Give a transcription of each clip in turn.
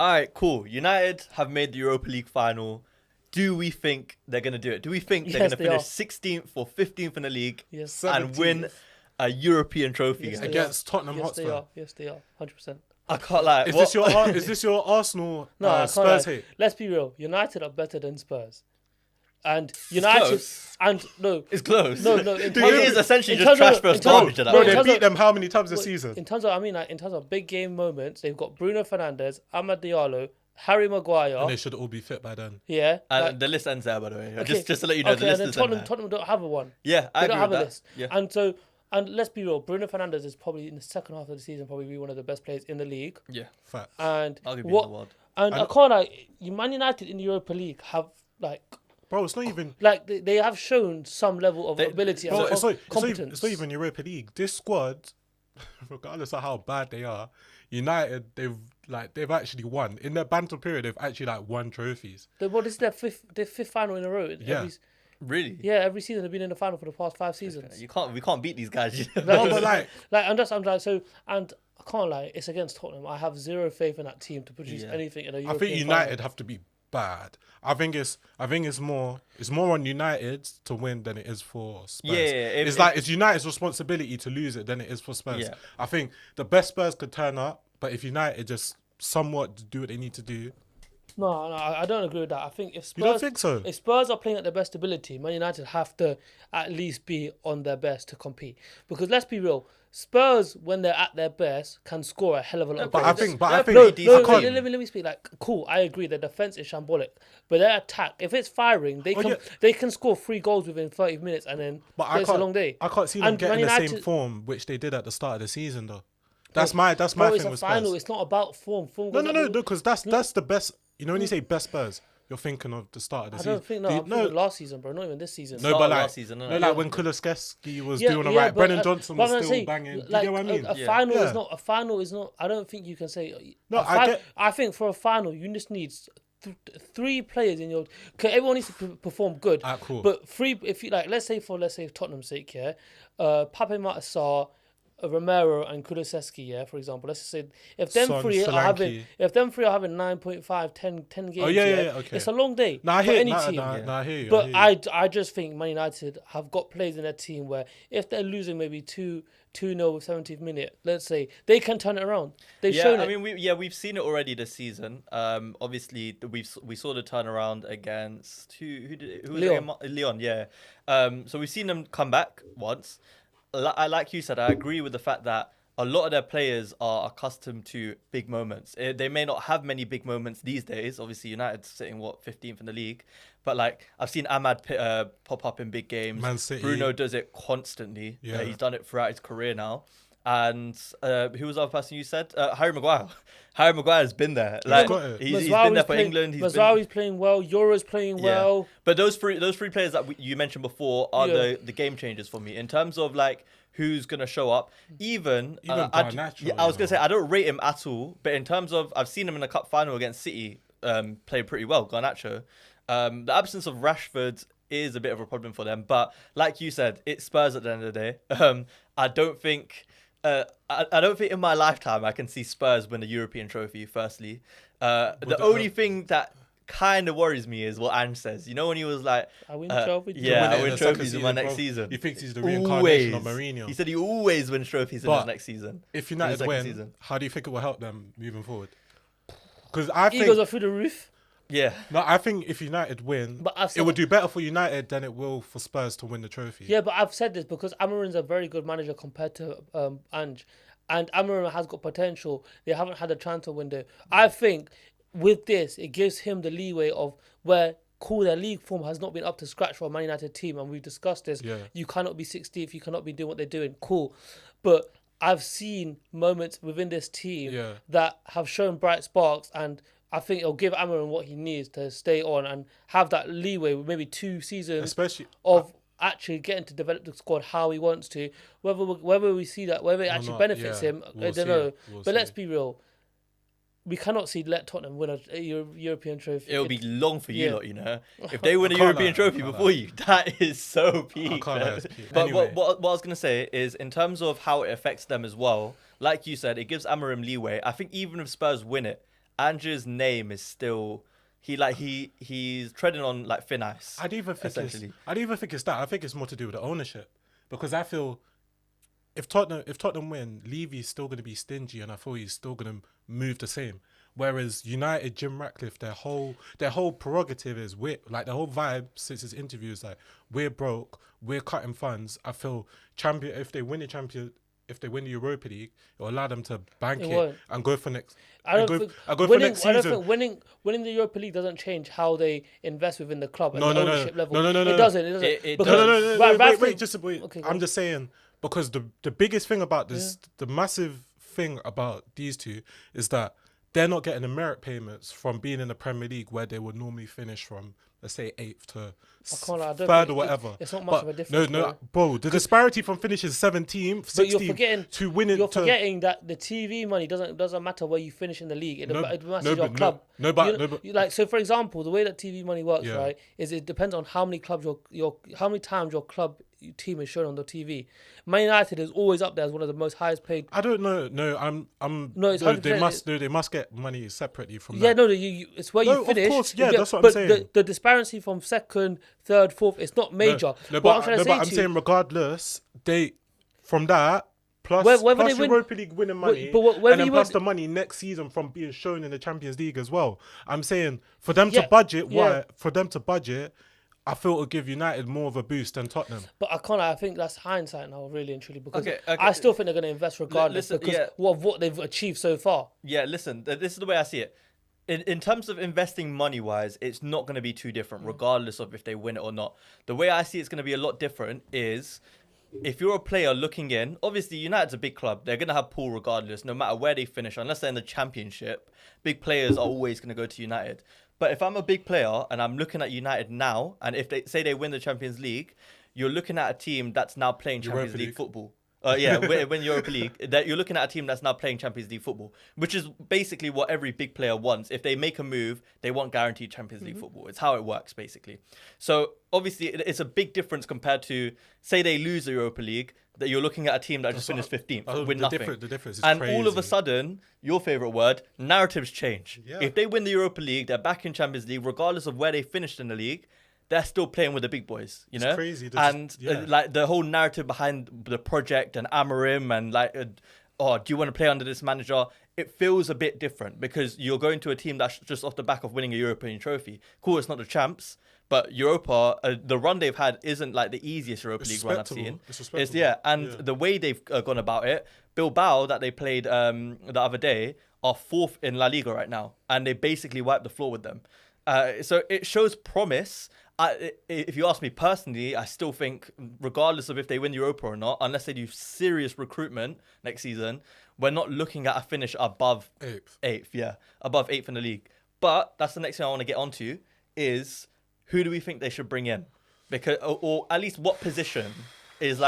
All right, cool. United have made the Europa League final. Do we think they're going to do it? Do we think they're going to finish 16th or 15th in the league and win a European trophy against Tottenham Hotspur? Yes, they are. 100%. I can't lie. Is this your Arsenal Spurs hate? Let's be real. United are better than Spurs. And United it's close. No, it is essentially just trash versus garbage. Bro, they beat them how many times this season? In terms of big game moments, they've got Bruno Fernandes, Amad Diallo, Harry Maguire. And they should all be fit by then. Yeah. And the list ends there, by the way. Okay, just to let you know, the list is there. Tottenham don't have one. Yeah, I agree with that. They don't have a list. Yeah. And let's be real, Bruno Fernandes is probably in the second half of the season probably be one of the best players in the league. Yeah, fact. And I'll give you the world. And I can't Man United in the Europa League have bro, it's not even they have shown some level of ability and competence. It's not even Europa League. This squad, regardless of how bad they are, United they've actually won in their banter period. They've actually won trophies. This is their fifth final in a row. Really? Yeah, every season they've been in the final for the past 5 seasons. We can't beat these guys. I'm I can't lie. It's against Tottenham. I have zero faith in that team to produce anything in a European I think United final. have to be bad. I think it's more on United to win than it is for Spurs. It's United's responsibility to lose it than it is for Spurs. Yeah. I think the best Spurs could turn up, but if United just somewhat do what they need to do. No, I don't agree with that. I think if Spurs, you don't think so? If Spurs are playing at their best ability, Man United have to at least be on their best to compete. Because let's be real, Spurs, when they're at their best, can score a hell of a lot of goals. Let me speak. Cool, I agree. Their defense is shambolic, but their attack, if it's firing, they can score 3 goals within 30 minutes, and then it's a long day. I can't see them getting the same form which they did at the start of the season, though. That's my thing with Spurs. Final. It's not about form. No, because that's the best. You know when you say best Spurs, you're thinking of the start of the season. I don't think I'm thinking last season, bro. Not even this season. No, but last season, when Kulusevski was doing alright, Brennan Johnson was still banging. You get what I mean? A final is not. I don't think you can say. No, I think for a final, you just need 3 players in your. Cause everyone needs to perform good. Cool. But 3, if you let's say for Tottenham's sake, Pape Matar, Romero and Kulusevski, for example. Let's just say if them three are having 9.5, 10 games, okay. It's a long day for any team. I hear you. But I just think Man United have got players in their team where if they're losing maybe 2-0 70th minute, let's say, they can turn it around. They've shown it. I mean, we've seen it already this season. Obviously, we saw the turnaround against Lyon. Yeah. So we've seen them come back once. Like you said, I agree with the fact that a lot of their players are accustomed to big moments. They may not have many big moments these days. Obviously, United's sitting 15th in the league, but I've seen Amad pop up in big games. Man City. Bruno does it constantly. Yeah. He's done it throughout his career now. And who was the other person you said? Harry Maguire. Harry Maguire's been there. He's been there for England. Mazraoui's playing well. Euro's playing well. But those three players that you mentioned before are the game changers for me in terms of who's gonna show up. Even I was gonna say I don't rate him at all. But in terms of I've seen him in the cup final against City play pretty well. Garnacho. The absence of Rashford is a bit of a problem for them. But like you said, it's Spurs at the end of the day. I don't think in my lifetime I can see Spurs win a European trophy, firstly. The only thing that kind of worries me is what Ange says. You know when he was like... I win trophies. Yeah, I win trophies in my next season. He thinks he's the reincarnation of Mourinho. He said he always wins trophies in his next season. If United win, how do you think it will help them moving forward? Because I think... Egos are through the roof. Yeah. No, I think if United win, it would do better for United than it will for Spurs to win the trophy. Yeah, but I've said this because Amorim's a very good manager compared to Ange. And Amorim has got potential. They haven't had a transfer window. I think with this, it gives him the leeway of where their league form has not been up to scratch for a Man United team. And we've discussed this. Yeah. You cannot be 60th. You cannot be doing what they're doing. Cool. But I've seen moments within this team that have shown bright sparks, and I think it'll give Amorim what he needs to stay on and have that leeway with maybe 2 seasons especially actually getting to develop the squad how he wants to. Whether we see that, whether it actually benefits him, I don't know. But let's be real. We cannot let Tottenham win a European trophy. It'll be long for you lot, you know. If they win a European trophy before you, that is so peak. But anyway. what I was going to say is, in terms of how it affects them as well, like you said, it gives Amorim leeway. I think even if Spurs win it, Andrew's name is still he's treading on like thin ice. I don't even think it's that. I think it's more to do with the ownership, because I feel if Tottenham win, Levy's still going to be stingy, and I feel he's still going to move the same. Whereas United, Jim Ratcliffe, their whole prerogative is the whole vibe since his interview is like, we're broke, we're cutting funds. I feel if they win the Europa League, it'll allow them to bank it and go for next. I don't think winning the Europa League doesn't change how they invest within the club at the ownership level. No. It doesn't. Wait. Okay, I'm just saying, because the biggest thing about this, the massive thing about these two is that they're not getting the merit payments from being in the Premier League, where they would normally finish from, let's say, 8th to 3rd or whatever. It's not much of a difference. Bro, the disparity from finishing 17th, 16th to winning. You're forgetting that the TV money doesn't matter where you finish in the league. It matters your club. So for example, the way that TV money works, right, is it depends on how many clubs how many times your club team is shown on the TV. Man United is always up there as one of the most highest paid. I don't know. They must get money separately from that. Yeah, it's where you finish. Of course, that's what I'm saying. The disparity from 2nd, 3rd, 4th, it's not major. I'm saying regardless, from that plus Europa League winning money, plus the money next season from being shown in the Champions League as well. I'm saying for them to budget, I feel it'll give United more of a boost than Tottenham. But I think that's hindsight now, really and truly, because I still think they're going to invest regardless of what they've achieved so far. Yeah, listen, this is the way I see it. In terms of investing money-wise, it's not going to be too different, regardless of if they win it or not. The way I see it's going to be a lot different is, if you're a player looking in, obviously United's a big club. They're going to have pull regardless, no matter where they finish. Unless they're in the Championship, big players are always going to go to United. But if I'm a big player and I'm looking at United now, and if they win the Champions League, you're looking at a team that's now playing Champions League football. Win Europa League, that you're looking at a team that's now playing Champions League football, which is basically what every big player wants. If they make a move, they want guaranteed Champions League football. It's how it works, basically. So obviously, it's a big difference compared to, say they lose the Europa League, that you're looking at a team that just finished 15th, win nothing. The difference is and crazy. All of a sudden, your favourite word, narratives change. Yeah. If they win the Europa League, they're back in Champions League, regardless of where they finished in the league, they're still playing with the big boys, you know? It's crazy. Like the whole narrative behind the project and amorim and do you want to play under this manager? It feels a bit different because you're going to a team that's just off the back of winning a European trophy. Cool, it's not the champs, but Europa, the run they've had isn't like the easiest Europa League run I've seen. The way they've gone about it, Bilbao that they played the other day are 4th in La Liga right now, and they basically wiped the floor with them. So it shows promise. If you ask me personally, I still think, regardless of if they win Europa or not, unless they do serious recruitment next season, we're not looking at a finish above 8th. Above 8th in the league. But that's the next thing I want to get onto is, who do we think they should bring in? Because, or at least what position is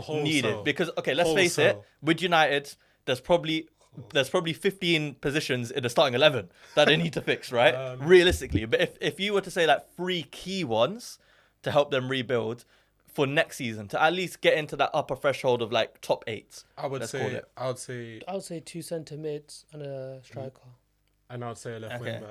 needed? Because, let's face it, with United, there's probably 15 positions in the starting 11 that they need to fix, right? Realistically. But if you were to say 3 key ones to help them rebuild for next season, to at least get into that upper threshold of top 8, I would say 2 centre mids and a striker. And I would say a left wing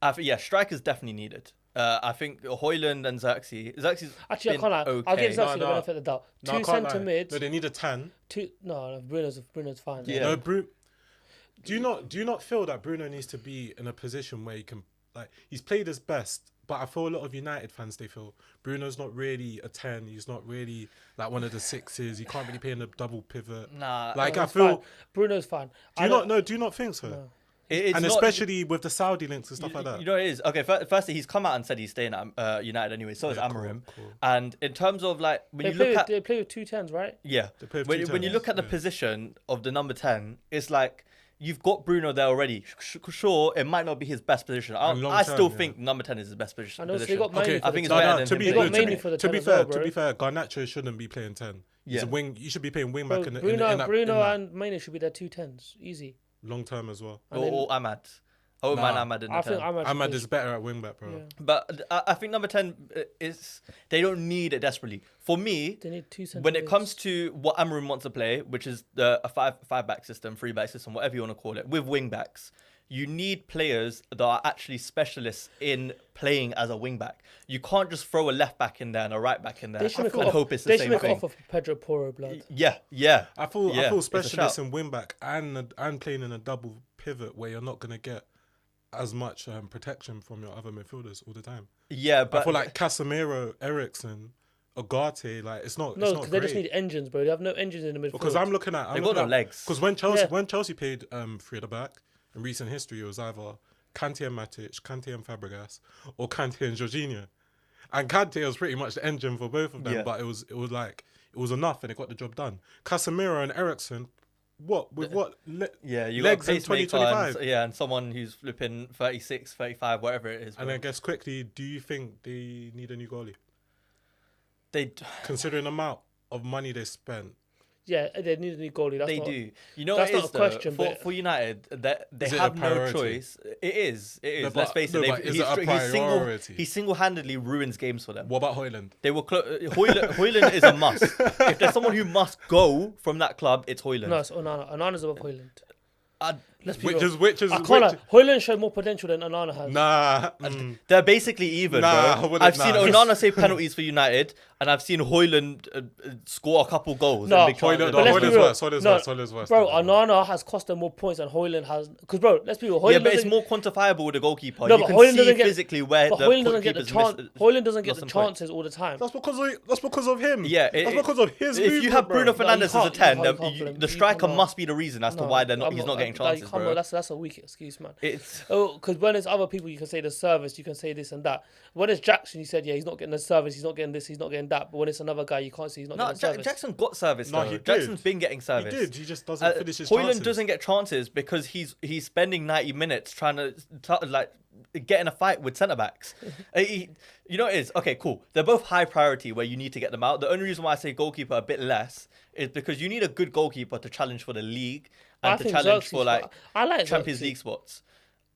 back. Strikers definitely needed. I think Højlund and Xerxes. Actually, I can't lie. I'll give Xerxes the benefit of the doubt. 2 centre mids. No, they need a 10. Bruno's fine. Yeah. No, Do you not feel that Bruno needs to be in a position where he can, he's played his best, but I feel a lot of United fans, they feel Bruno's not really a 10. He's not really one of the 6s. He can't really play in a double pivot. Nah, I feel fine. Bruno's fine. Do you not think so? No. And especially with the Saudi links and stuff like that. You know, it is. Okay, firstly, he's come out and said he's staying at United anyway. So is amorim. Cool. And in terms of when they play with 2 10s, right? Yeah. When you look at the position of the number 10, it's you've got Bruno there already. Sure, it might not be his best position. I still think number 10 is his best position. And also, they got Mainoo I think it's better than him. To be fair, Garnacho shouldn't be playing 10. He's a wing. You should be playing wing back in Bruno and Mainoo should be their 2 10s. Easy. Long term as well. Or Ahmad. Ahmad in the 10. Ahmad is better at wing back, bro. Yeah. But I think number 10 is, they don't need it desperately. For me, they need 2 when it comes to what amorim wants to play, which is a 5-back system, 3-back system, whatever you want to call it, with wing backs, you need players that are actually specialists in playing as a wing back. You can't just throw a left back in there and a right back in there and hope it's the same thing. They should make offer for Pedro Porro, blood. Yeah. I feel specialists in wing back and playing in a double pivot where you're not going to get as much protection from your other midfielders all the time. Yeah, but I feel like Casemiro, Eriksen, Ugarte, like it's not. No, because they just need engines, bro. They have no engines in the midfield. Because I'm looking at, they've got no legs. Because when Chelsea played three at the back in recent history, it was either Kante and Matic, Kante and Fabregas, or Kante and Jorginho. And Kante was pretty much the engine for both of them, but it was enough and it got the job done. Casemiro and Eriksen. You legs in 2025. And someone who's flipping 36, 35, whatever it is. Bro. And I guess quickly, do you think they need a new goalie? Considering the amount of money they spent. Yeah, they need a new goalie. They do. You know, that's not a question. For United, they have no choice. It is. Let's face it. He single-handedly ruins games for them. What about Højlund? Højlund is a must. If there's someone who must go from that club, it's Højlund. No, it's Onana. Onana's above Højlund. Højlund showed more potential than Onana has. Nah. They're basically even, bro. I've seen Onana save penalties for United, and I've seen Højlund score a couple goals. Højlund's worse. Bro, Onana has cost them more points than Højlund has. Because, bro, let's be real. Højlund but it's more quantifiable with the goalkeeper. No, you can see physically where the Højlund doesn't get the chance. Højlund doesn't get the chances all the time. That's because of him. Yeah, that's because of his movement, if you have Bruno Fernandes as a 10, the striker cannot. must be the reason as to why he's not getting chances, bro. That's a weak excuse, man. Because when it's other people, you can say the service, you can say this and that. When it's Jackson, you said, he's not getting the service, he's not getting this, he's not getting that. But when it's another guy, you can't say he's not getting the service. Jackson got service, though. Jackson's been getting service. He did. He just doesn't finish his chances. Højlund doesn't get chances because he's spending 90 minutes trying to get in a fight with centre backs. You know what it is? Okay, cool. They're both high priority where you need to get them out. The only reason why I say goalkeeper a bit less is because you need a good goalkeeper to challenge for the league and to challenge for Champions League spots.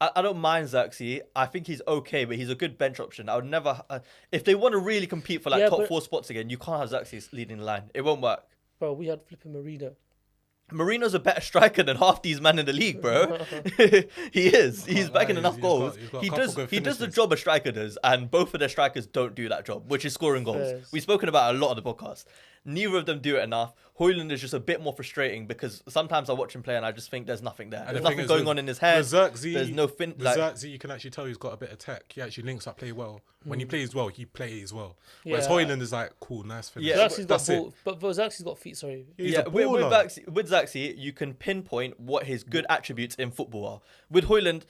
I don't mind Xerxes. I think he's okay, but he's a good bench option. I would never... if they want to really compete for top 4 spots again, you can't have Xerxes leading the line. It won't work. Bro, we had flipping Marino. Marino's a better striker than half these men in the league, bro. He is. He's backing enough goals. He does the job a striker does, and both of their strikers don't do that job, which is scoring goals. Yes. We've spoken about it a lot on the podcast. Neither of them do it enough. Højlund is just a bit more frustrating because sometimes I watch him play and I just think there's nothing there. There's nothing going on in his head. There's no fin. Xerxes, you can actually tell he's got a bit of tech. He actually links up play well. When he plays well, he plays well. Whereas Højlund is like, cool, nice finish. Yeah, but Xerxes got feet, sorry. With Xerxes, you can pinpoint what his good attributes in football are. With Højlund,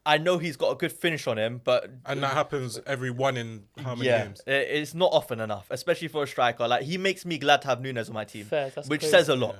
I know he's got a good finish on him, but... And that happens every one in how many games? It's not often enough, especially for a striker. Like, he makes me glad to have Nunes on my team, Fair, which crazy. says a lot.